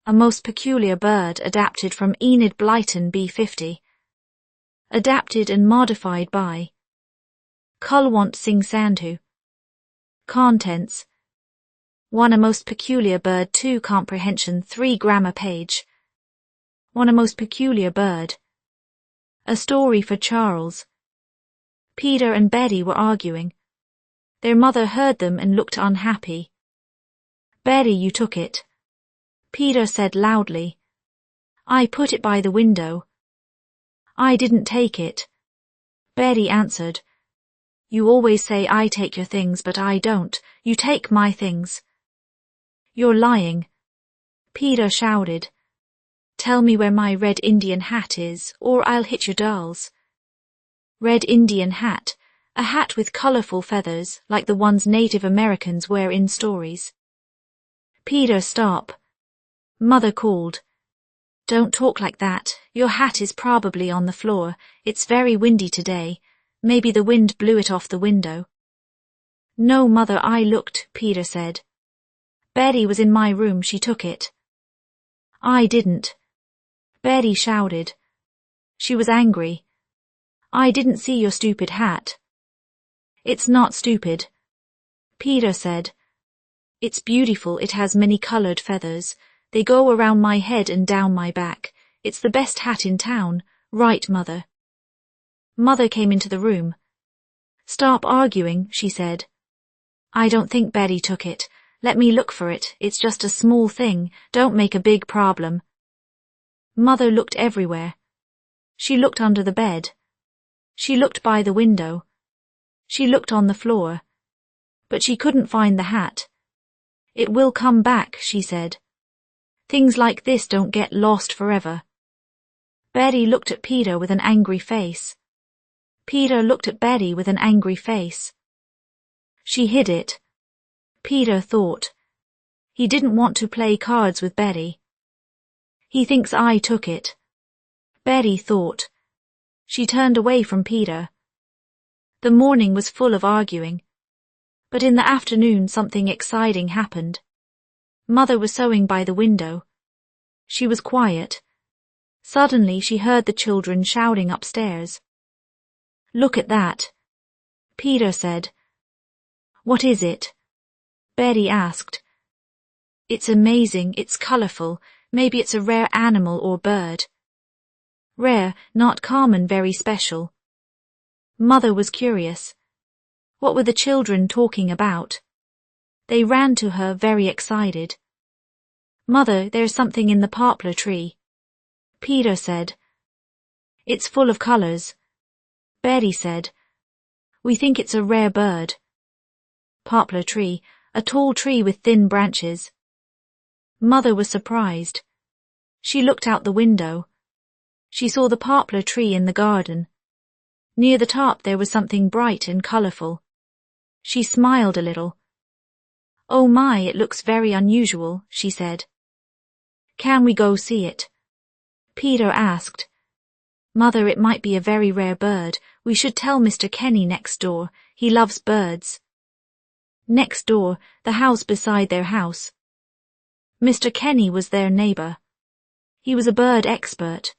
A Most Peculiar Bird, adapted from Enid Blyton, B50. Adapted and modified by Kulwant Singh Sandhu. Contents: 1. A Most Peculiar Bird. 2. Comprehension. 3. Grammar page. 1. A Most Peculiar Bird. A story for Charles. Peter and Betty were arguing. Their mother heard them and looked unhappy. "Betty, you took it," Peter said loudly. "I put it by the window." "I didn't take it," Betty answered. "You always say I take your things, but I don't. You take my things." "You're lying," Peter shouted. "Tell me where my red Indian hat is, or I'll hit your dolls." Red Indian hat, a hat with colorful feathers, like the ones Native Americans wear in stories. "Peter, stop," Mother called. "Don't talk like that. Your hat is probably on the floor. It's very windy today. Maybe the wind blew it off the window." "No, Mother, I looked," Peter said. "Betty was in my room. She took it." "I didn't," Betty shouted. She was angry. "I didn't see your stupid hat." "It's not stupid," Peter said. "It's beautiful. It has many colored feathers. They go around my head and down my back. It's the best hat in town. Right, Mother?" Mother came into the room. "Stop arguing," she said. "I don't think Betty took it. Let me look for it. It's just a small thing. Don't make a big problem." Mother looked everywhere. She looked under the bed. She looked by the window. She looked on the floor. But she couldn't find the hat. "It will come back," she said. "Things like this don't get lost forever." Betty looked at Peter with an angry face. Peter looked at Betty with an angry face. She hid it. Peter thought. He didn't want to play cards with Betty. "He thinks I took it," Betty thought. She turned away from Peter. The morning was full of arguing. But in the afternoon something exciting happened. Mother was sewing by the window. She was quiet. Suddenly she heard the children shouting upstairs. "Look at that," Peter said. "What is it?" Betty asked. "It's amazing. It's colorful. Maybe it's a rare animal or bird." "Rare, not common, very special." Mother was curious. What were the children talking about? They ran to her, very excited. "Mother, there's something in the poplar tree," Peter said. "It's full of colors," Betty said. "We think it's a rare bird." Poplar tree, a tall tree with thin branches. Mother was surprised. She looked out the window. She saw the poplar tree in the garden. Near the top there was something bright and colorful. She smiled a little. "Oh my, it looks very unusual," she said. "Can we go see it?" Peter asked. "Mother, it might be a very rare bird. We should tell Mr. Kenny next door. He loves birds." Next door, the house beside their house. Mr. Kenny was their neighbor. He was a bird expert.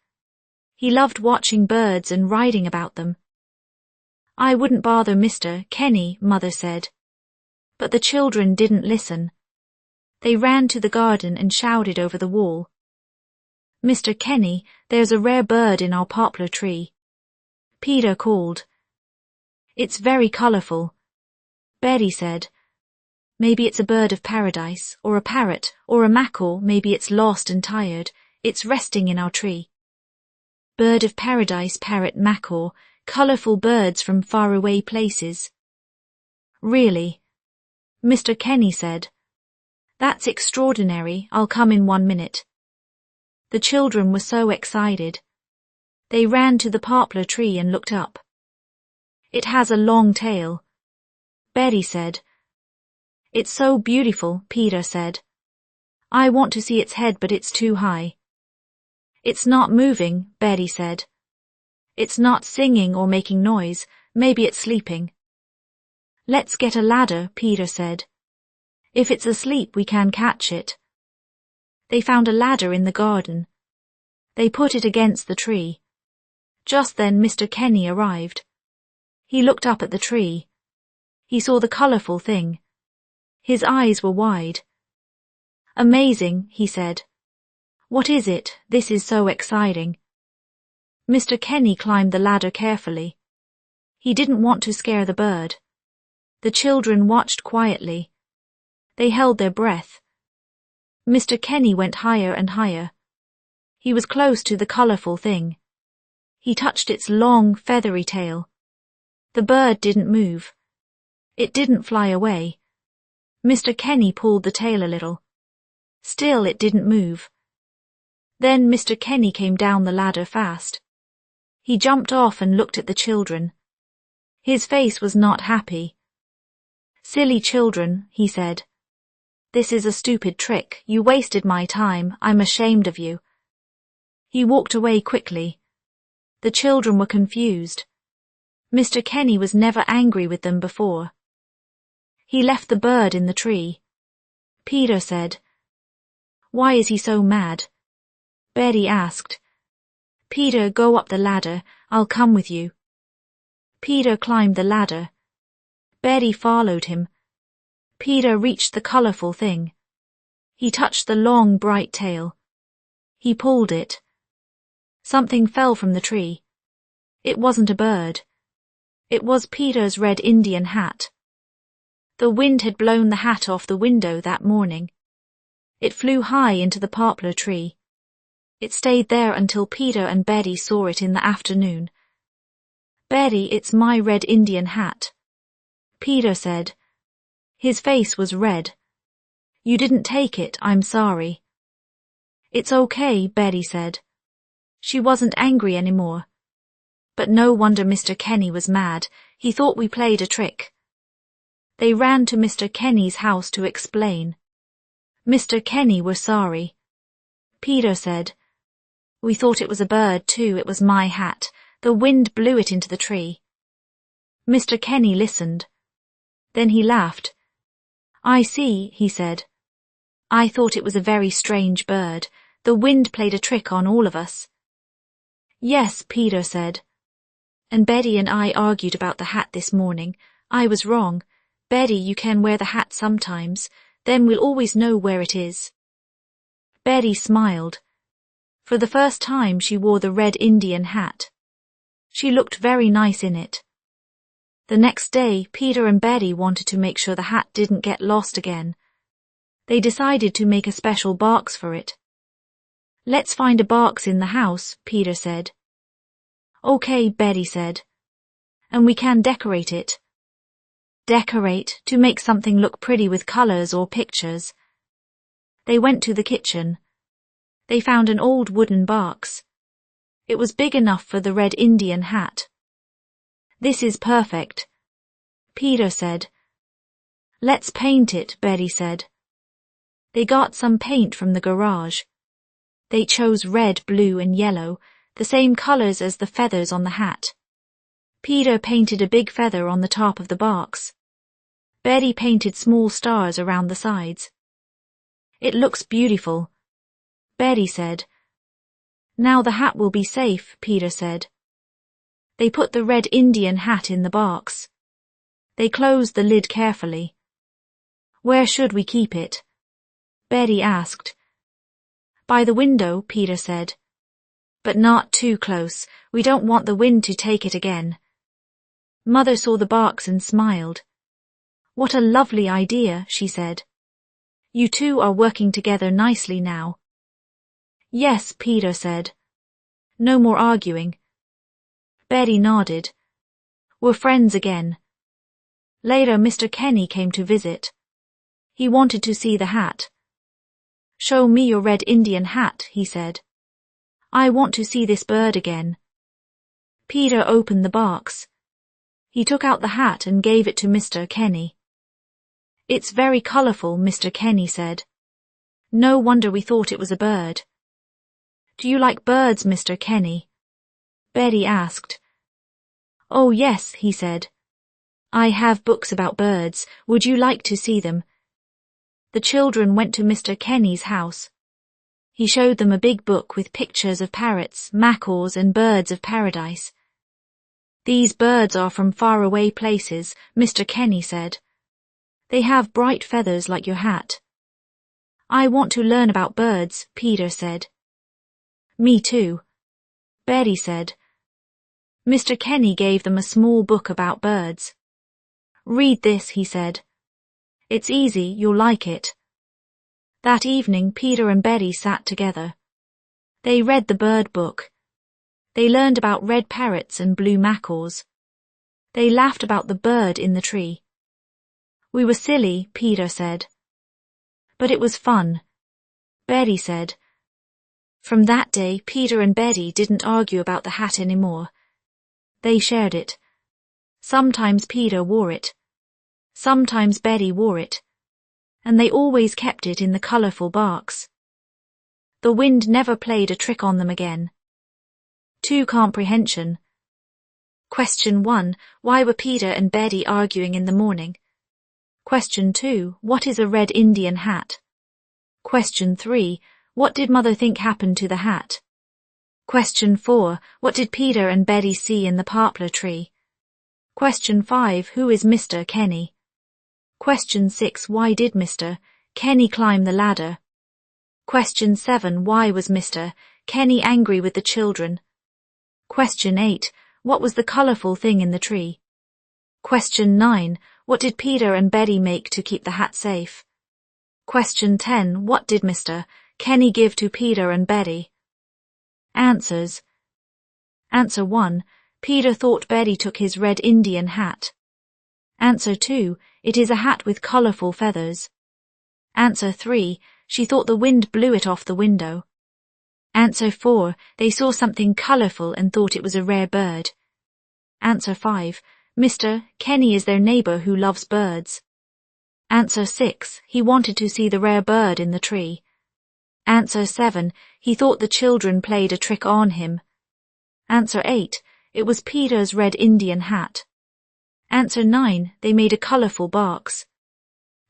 He loved watching birds and writing about them. "I wouldn't bother Mr. Kenny," Mother said. But the children didn't listen. They ran to the garden and shouted over the wall. "Mr. Kenny, there's a rare bird in our poplar tree." Peter called. "It's very colorful," Betty said. "Maybe it's a bird of paradise, or a parrot, or a macaw. Maybe it's lost and tired. It's resting in our tree." Bird of paradise, parrot, macaw, colorful birds from faraway places. "Really?" Mr. Kenny said. "That's extraordinary. I'll come in 1 minute." The children were so excited. They ran to the poplar tree and looked up. "It has a long tail," Betty said. "It's so beautiful," Peter said. "I want to see its head, but it's too high." "It's not moving," Betty said. "It's not singing or making noise. Maybe it's sleeping." "Let's get a ladder," Peter said. "If it's asleep, we can catch it." They found a ladder in the garden. They put it against the tree. Just then Mr. Kenny arrived. He looked up at the tree. He saw the colourful thing. His eyes were wide. "Amazing," he said. "What is it? This is so exciting." Mr. Kenny climbed the ladder carefully. He didn't want to scare the bird. The children watched quietly. They held their breath. Mr. Kenny went higher and higher. He was close to the colourful thing. He touched its long, feathery tail. The bird didn't move. It didn't fly away. Mr. Kenny pulled the tail a little. Still it didn't move. Then Mr. Kenny came down the ladder fast. He jumped off and looked at the children. His face was not happy. "Silly children," he said. "This is a stupid trick. You wasted my time. I'm ashamed of you." He walked away quickly. The children were confused. Mr. Kenny was never angry with them before. He left the bird in the tree. Peter said, "Why is he so mad?" Betty asked, "Peter, go up the ladder. I'll come with you." Peter climbed the ladder. Betty followed him. Peter reached the colourful thing. He touched the long, bright tail. He pulled it. Something fell from the tree. It wasn't a bird. It was Peter's red Indian hat. The wind had blown the hat off the window that morning. It flew high into the poplar tree. It stayed there until Peter and Betty saw it in the afternoon. "Betty, it's my red Indian hat," Peter said. His face was red. "You didn't take it, I'm sorry." "It's okay," Betty said. She wasn't angry anymore. But no wonder Mr. Kenny was mad. He thought we played a trick. They ran to Mr. Kenny's house to explain. Mr. Kenny were sorry. Peter said, "We thought it was a bird too. It was my hat. The wind blew it into the tree." Mr. Kenny listened. Then he laughed. "I see," he said. "I thought it was a very strange bird. The wind played a trick on all of us." "Yes," Peter said. "And Betty and I argued about the hat this morning. I was wrong. Betty, you can wear the hat sometimes. Then we'll always know where it is." Betty smiled. For the first time she wore the red Indian hat. She looked very nice in it. The next day, Peter and Betty wanted to make sure the hat didn't get lost again. They decided to make a special box for it. "Let's find a box in the house," Peter said. "Okay," Betty said. "And we can decorate it." Decorate, to make something look pretty with colours or pictures. They went to the kitchen. They found an old wooden box. It was big enough for the red Indian hat. "This is perfect," Peter said. "Let's paint it," Betty said. They got some paint from the garage. They chose red, blue and yellow, the same colours as the feathers on the hat. Peter painted a big feather on the top of the box. Betty painted small stars around the sides. "It looks beautiful," Betty said. "Now the hat will be safe," Peter said. They put the red Indian hat in the box. They closed the lid carefully. "Where should we keep it?" Betty asked. "By the window," Peter said. "But not too close. We don't want the wind to take it again." Mother saw the box and smiled. "What a lovely idea," she said. "You two are working together nicely now." "Yes," Peter said. "No more arguing." Betty nodded. "We're friends again." Later, Mr. Kenny came to visit. He wanted to see the hat. "Show me your red Indian hat," he said. "I want to see this bird again." Peter opened the box. He took out the hat and gave it to Mr. Kenny. "It's very colourful," Mr. Kenny said. "No wonder we thought it was a bird." "Do you like birds, Mr. Kenny?" Betty asked. "Oh yes," he said. "I have books about birds. Would you like to see them?" The children went to Mr. Kenny's house. He showed them a big book with pictures of parrots, macaws, and birds of paradise. These birds are from faraway places, Mr. Kenny said. They have bright feathers like your hat. I want to learn about birds, Peter said. Me too, Betty said. Mr. Kenny gave them a small book about birds. Read this, he said. It's easy, you'll like it. That evening, Peter and Betty sat together. They read the bird book. They learned about red parrots and blue macaws. They laughed about the bird in the tree. We were silly, Peter said. But it was fun, Betty said. From that day, Peter and Betty didn't argue about the hat anymore. They shared it. Sometimes Peter wore it. Sometimes Betty wore it. And they always kept it in the colourful barks. The wind never played a trick on them again. To comprehension. Question 1. Why were Peter and Betty arguing in the morning? Question 2. What is a red Indian hat? Question 3. What did Mother think happened to the hat? Question 4. What did Peter and Betty see in the poplar tree? Question 5. Who is Mr. Kenny? Question 6. Why did Mr. Kenny climb the ladder? Question 7. Why was Mr. Kenny angry with the children? Question 8. What was the colourful thing in the tree? Question 9. What did Peter and Betty make to keep the hat safe? Question 10. What did Mr. Kenny give to Peter and Betty? Answers. Answer 1. Peter thought Betty took his red Indian hat. Answer 2. It is a hat with colourful feathers. Answer 3. She thought the wind blew it off the window. Answer 4. They saw something colourful and thought it was a rare bird. Answer 5. Mr. Kenny is their neighbour who loves birds. Answer 6. He wanted to see the rare bird in the tree. Answer 7. He thought the children played a trick on him. Answer 8. It was Peter's red Indian hat. Answer 9. They made a colourful barks.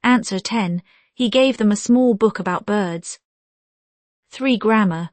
Answer 10. He gave them a small book about birds. 3. Grammar.